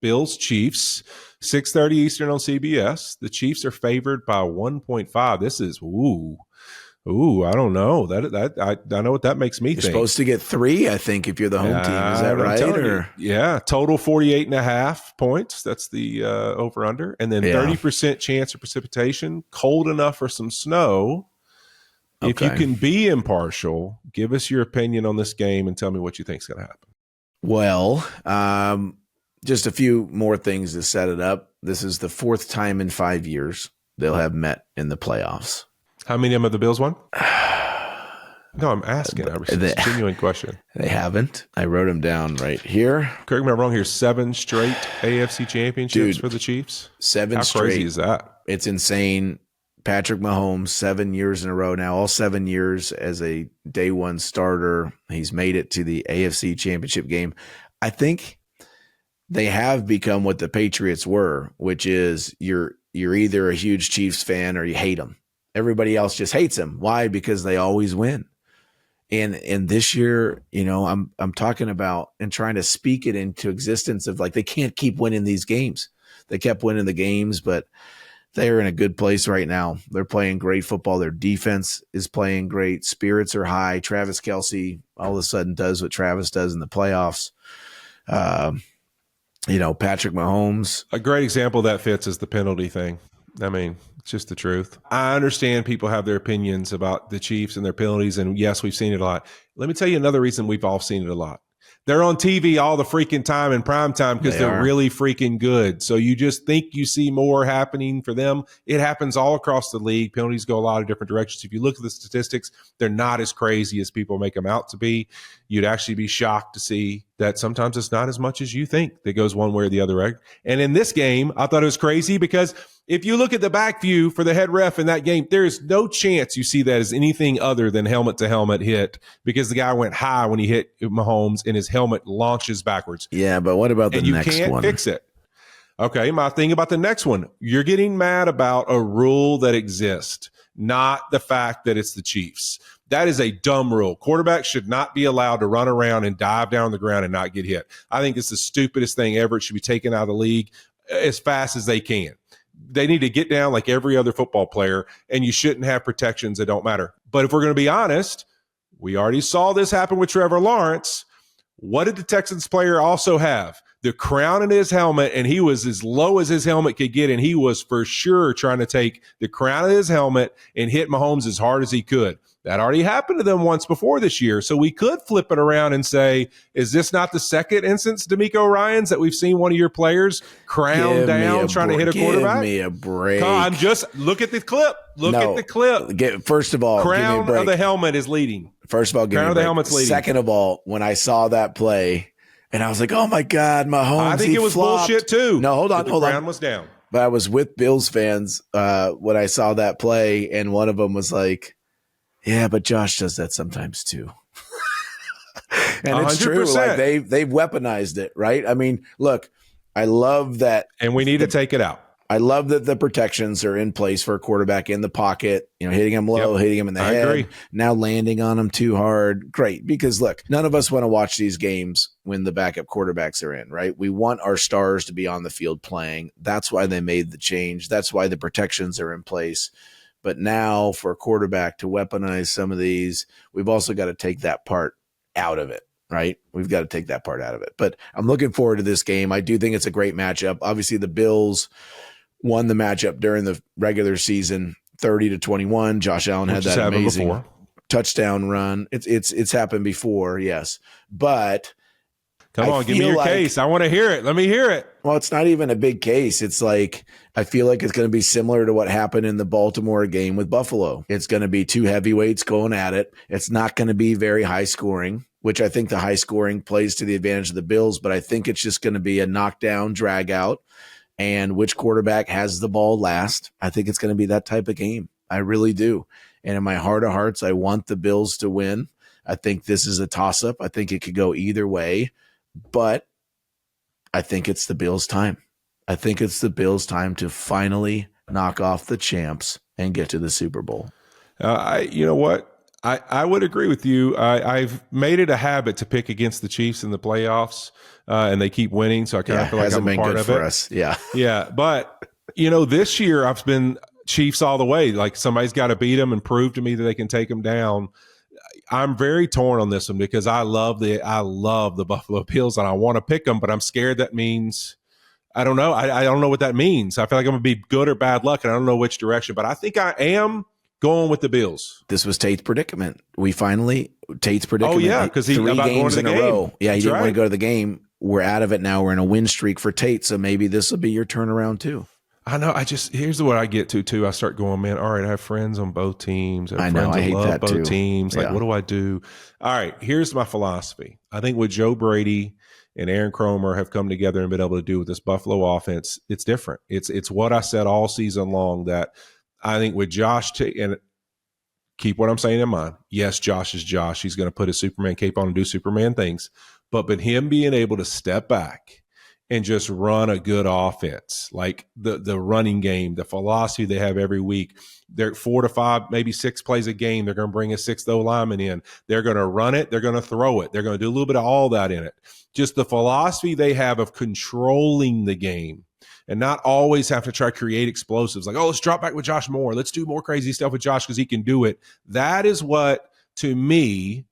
Bills Chiefs, 6:30 Eastern on CBS. The Chiefs are favored by 1.5. This is I don't know. I know what that makes me You're think. supposed to get 3, I think, if you're the home team. Is that right? Yeah, total 48.5 points. That's the over-under. And then 30% chance of precipitation, cold enough for some snow. Okay. If you can be impartial, give us your opinion on this game and tell me what you think is going to happen. Well, just a few more things to set it up. This is the 4th time in 5 years they'll have met in the playoffs. How many of them have the Bills won? No, I'm asking. It's a genuine question. They haven't. I wrote them down right here. Correct me if I'm wrong here. 7 straight AFC championships for the Chiefs. 7 straight. How crazy is that? It's insane. Patrick Mahomes, 7 years in a row now, all 7 years as a day one starter. He's made it to the AFC championship game. I think they have become what the Patriots were, which is you're either a huge Chiefs fan or you hate them. Everybody else just hates them. Why? Because they always win. And this year, I'm talking about and trying to speak it into existence of like they can't keep winning these games. They kept winning the games, but they are in a good place right now. They're playing great football. Their defense is playing great. Spirits are high. Travis Kelce all of a sudden does what Travis does in the playoffs. Patrick Mahomes. A great example of that fits is the penalty thing. I mean, it's just the truth. I understand people have their opinions about the Chiefs and their penalties, and yes, we've seen it a lot. Let me tell you another reason we've all seen it a lot. They're on TV all the freaking time in prime time because they're really freaking good. So you just think you see more happening for them. It happens all across the league. Penalties go a lot of different directions. If you look at the statistics, they're not as crazy as people make them out to be. You'd actually be shocked to see that sometimes it's not as much as you think that goes one way or the other. And in this game, I thought it was crazy because if you look at the back view for the head ref in that game, there is no chance you see that as anything other than helmet-to-helmet hit because the guy went high when he hit Mahomes and his helmet launches backwards. Yeah, but what about the next one? And you can't fix it. Okay, my thing about the next one, you're getting mad about a rule that exists, not the fact that it's the Chiefs. That is a dumb rule. Quarterbacks should not be allowed to run around and dive down on the ground and not get hit. I think it's the stupidest thing ever. It should be taken out of the league as fast as they can. They need to get down like every other football player, and you shouldn't have protections that don't matter. But if we're going to be honest, we already saw this happen with Trevor Lawrence. What did the Texans player also have? The crown in his helmet, and he was as low as his helmet could get, and he was for sure trying to take the crown of his helmet and hit Mahomes as hard as he could. That already happened to them once before this year. So we could flip it around and say, is this not the second instance, D'Amico Ryans, that we've seen one of your players crown down trying to hit a quarterback? Give me a break. Come on, just look at the clip. Look at the clip. First of all, crown of the helmet is leading. First of all, give me a break. Crown of the helmet's leading. Second of all, when I saw that play, and I was like, oh my God, Mahomes, I think it was flopped. Bullshit too. No, hold on. The crown was down. But I was with Bills fans when I saw that play, and one of them was like, yeah, but Josh does that sometimes too. And 100%. It's true. Like they've weaponized it, right? I mean, look, I love that. And we need to take it out. I love that the protections are in place for a quarterback in the pocket, hitting him low, hitting him in the head. Agree. Now landing on him too hard. Great. Because look, none of us want to watch these games when the backup quarterbacks are in, right? We want our stars to be on the field playing. That's why they made the change. That's why the protections are in place. But now for a quarterback to weaponize some of these, we've also got to take that part out of it, right? We've got to take that part out of it. But I'm looking forward to this game. I do think it's a great matchup. Obviously, the Bills won the matchup during the regular season, 30-21. Josh Allen had that amazing touchdown run. It's happened before, yes. But come on, give me your case. I want to hear it. Let me hear it. Well, it's not even a big case. It's like, I feel like it's going to be similar to what happened in the Baltimore game with Buffalo. It's going to be two heavyweights going at it. It's not going to be very high scoring, which I think the high scoring plays to the advantage of the Bills, but I think it's just going to be a knockdown, drag out, and which quarterback has the ball last. I think it's going to be that type of game. I really do. And in my heart of hearts, I want the Bills to win. I think this is a toss-up. I think it could go either way. But I think it's the Bills' time. I think it's the Bills' time to finally knock off the champs and get to the Super Bowl. You know what? I would agree with you. I've made it a habit to pick against the Chiefs in the playoffs, and they keep winning, so I kind of feel like I'm a part of it. Us. Yeah. Yeah, but this year I've been Chiefs all the way. Like somebody's got to beat them and prove to me that they can take them down. I'm very torn on this one because I love the Buffalo Bills and I want to pick them, but I'm scared that means I don't know. I don't know what that means. I feel like I'm gonna be good or bad luck, and I don't know which direction. But I think I am going with the Bills. This was Tate's predicament. Tate's predicament. Oh yeah, because he 3 games in a row. Yeah, he didn't want to go to the game. We're out of it now. We're in a win streak for Tate, so maybe this will be your turnaround too. I know. Here's what I get to too. I start going, man. All right, I have friends on both teams. I know. I hate that both too. teams. Like, what do I do? All right, here's my philosophy. I think with Joe Brady and Aaron Kromer have come together and been able to do with this Buffalo offense, it's different. It's what I said all season long, that I think with Josh and keep what I'm saying in mind. Yes, Josh is Josh. He's going to put his Superman cape on and do Superman things. But him being able to step back and just run a good offense, like the running game, the philosophy they have every week. They're 4 to 5, maybe 6 plays a game. They're going to bring a 6th O-lineman in. They're going to run it. They're going to throw it. They're going to do a little bit of all that in it. Just the philosophy they have of controlling the game and not always have to try to create explosives. Like, let's drop back with Josh Moore. Let's do more crazy stuff with Josh because he can do it. That is what, to me,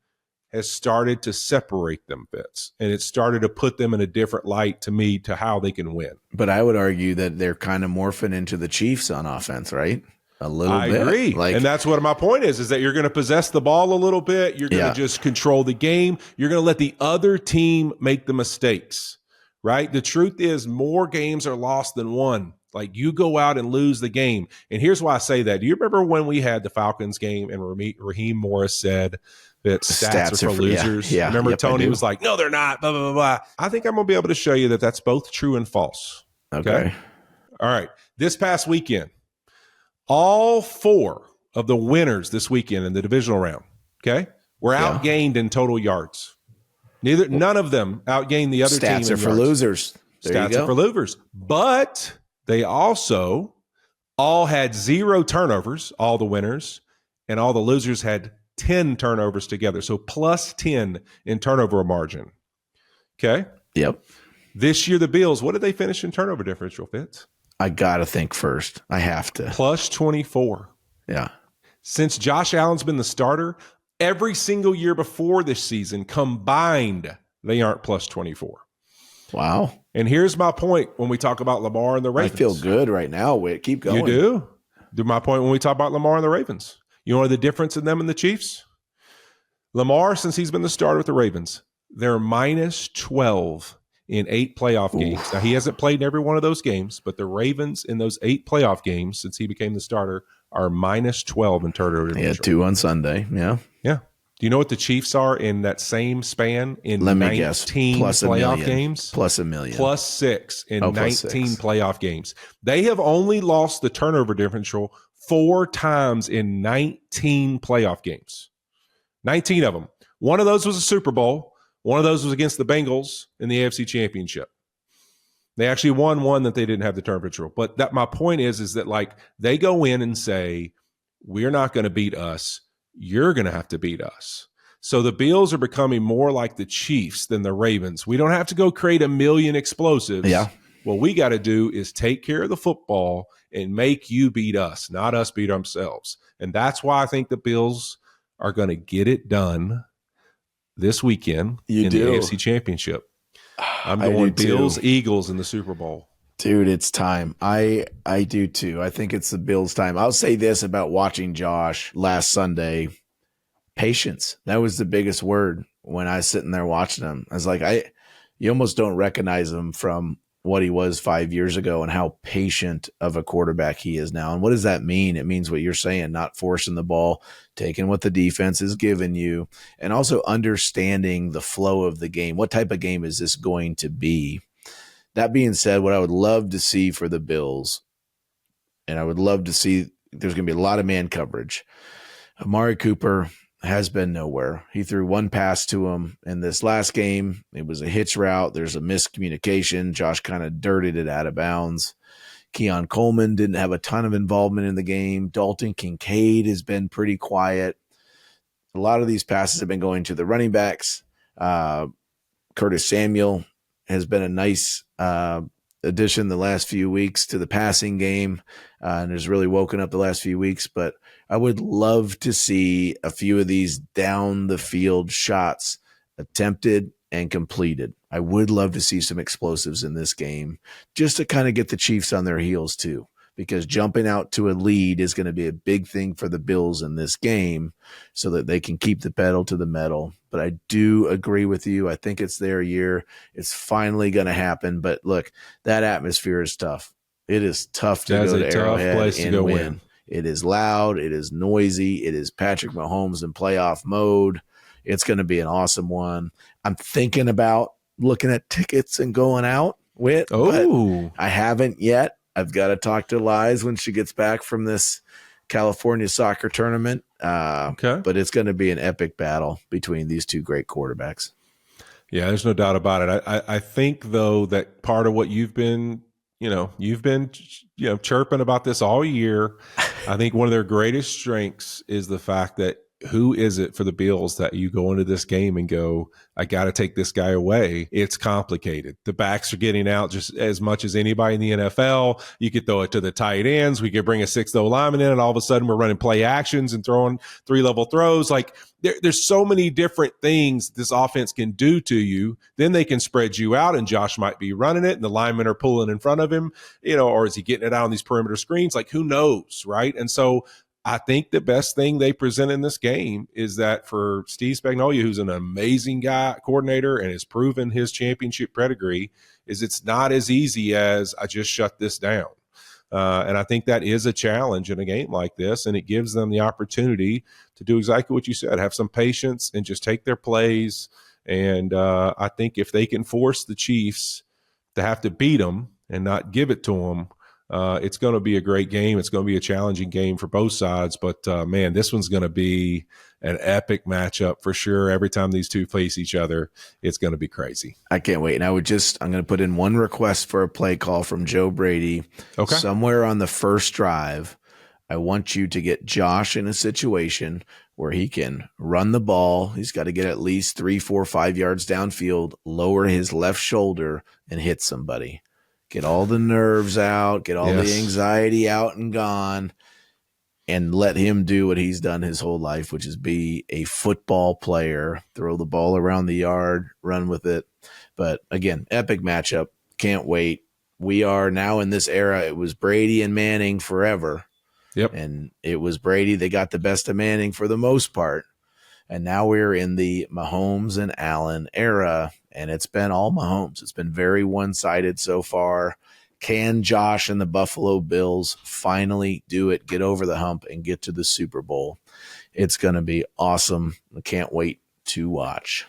has started to separate them, Fitz. And it started to put them in a different light to me to how they can win. But I would argue that they're kind of morphing into the Chiefs on offense, right? A little bit. I agree. And that's what my point is that you're going to possess the ball a little bit. You're going to just control the game. You're going to let the other team make the mistakes, right? The truth is more games are lost than won. Like, you go out and lose the game. And here's why I say that. Do you remember when we had the Falcons game and Raheem Morris said that stats are for losers? Yeah. Remember Tony was like, no, they're not, blah, blah, blah, blah. I think I'm going to be able to show you that that's both true and false. Okay. All right. This past weekend, all 4 of the winners this weekend in the divisional round, were outgained in total yards. None of them outgained the other team. Stats are for losers. Stats are for losers. But they also all had 0 turnovers, all the winners, and all the losers had 10 turnovers together. So plus 10 in turnover margin. Okay? Yep. This year, the Bills, what did they finish in turnover differential, Fitz? I got to think first. I have to. Plus 24. Yeah. Since Josh Allen's been the starter, every single year before this season combined, they aren't plus 24. Wow. And here's my point when we talk about Lamar and the Ravens. I feel good right now. Wait, keep going. You do? My point when we talk about Lamar and the Ravens. You know the difference in them and the Chiefs? Lamar, since he's been the starter with the Ravens, they're minus 12 in 8 playoff games. Now, he hasn't played in every one of those games, but the Ravens in those 8 playoff games since he became the starter are minus 12 in turnover differential. Yeah, 2 on Sunday. Yeah. Yeah. Do you know what the Chiefs are in that same span in 19 playoff games? Plus $1 million. Plus 6 in 19 playoff games. They have only lost the turnover differential 4 times in 19 playoff games. 19 of them. One of those was a Super Bowl. One of those was against the Bengals in the AFC Championship. They actually won one that they didn't have the turnover differential. But that my point is that like they go in and say, we're not going to beat us. You're going to have to beat us. So the Bills are becoming more like the Chiefs than the Ravens. We don't have to go create a million explosives. Yeah. What we got to do is take care of the football and make you beat us, not us beat ourselves. And that's why I think the Bills are going to get it done this weekend in the AFC Championship. I'm going Bills, Eagles in the Super Bowl. Dude, it's time. I do too. I think it's the Bills' time. I'll say this about watching Josh last Sunday. Patience. That was the biggest word when I was sitting there watching him. I was like, you almost don't recognize him from what he was 5 years ago and how patient of a quarterback he is now. And what does that mean? It means what you're saying, not forcing the ball, taking what the defense is giving you, and also understanding the flow of the game. What type of game is this going to be? That being said, what I would love to see for the Bills, and I would love to see, there's going to be a lot of man coverage. Amari Cooper has been nowhere. He threw one pass to him in this last game. It was a hitch route. There's a miscommunication. Josh kind of dirted it out of bounds. Keon Coleman didn't have a ton of involvement in the game. Dalton Kincaid has been pretty quiet. a lot of these passes have been going to the running backs. Curtis Samuel has been a nice addition the last few weeks to the passing game, and has really woken up the last few weeks. But I would love to see a few of these down the field shots attempted and completed. I would love to see some explosives in this game just to kind of get the Chiefs on their heels too, because jumping out to a lead is going to be a big thing for the Bills in this game so that they can keep the pedal to the metal. But I do agree with you. I think it's their year. It's finally going to happen. But look, that atmosphere is tough. It is tough to go to Arrowhead and win. It is loud. It is noisy. It is Patrick Mahomes in playoff mode. It's going to be an awesome one. I'm thinking about looking at tickets and going out with, but I haven't yet. I've got to talk to Liz when she gets back from this California soccer tournament. But it's going to be an epic battle between these two great quarterbacks. Yeah, there's no doubt about it. I think though that part of what you've been chirping about this all year. I think one of their greatest strengths is the fact that who is it for the Bills that you go into this game and go, I got to take this guy away? It's complicated. The backs are getting out just as much as anybody in the NFL. You could throw it to the tight ends. We could bring a sixth lineman in, and all of a sudden we're running play actions and throwing 3-level throws. Like there's so many different things this offense can do to you. Then they can spread you out, and Josh might be running it, and the linemen are pulling in front of him, or is he getting it out on these perimeter screens? Like who knows, right? And so I think the best thing they present in this game is that for Steve Spagnuolo, who's an amazing coordinator and has proven his championship pedigree, is it's not as easy as I just shut this down. And I think that is a challenge in a game like this, and it gives them the opportunity to do exactly what you said, have some patience and just take their plays. And I think if they can force the Chiefs to have to beat them and not give it to them, it's going to be a great game. It's going to be a challenging game for both sides. But, man, this one's going to be an epic matchup for sure. Every time these two face each other, it's going to be crazy. I can't wait. And I'm going to put in one request for a play call from Joe Brady. Okay. Somewhere on the first drive, I want you to get Josh in a situation where he can run the ball. He's got to get at least 3, 4, 5 yards downfield, lower his left shoulder, and hit somebody. Get all the nerves out, get all the anxiety out and gone, and let him do what he's done his whole life, which is be a football player, throw the ball around the yard, run with it. But again, epic matchup. Can't wait. We are now in this era. It was Brady and Manning forever. Yep. And it was Brady. They got the best of Manning for the most part. And now we're in the Mahomes and Allen era, and it's been all Mahomes. It's been very one-sided so far. Can Josh and the Buffalo Bills finally do it, get over the hump, and get to the Super Bowl? It's going to be awesome. I can't wait to watch.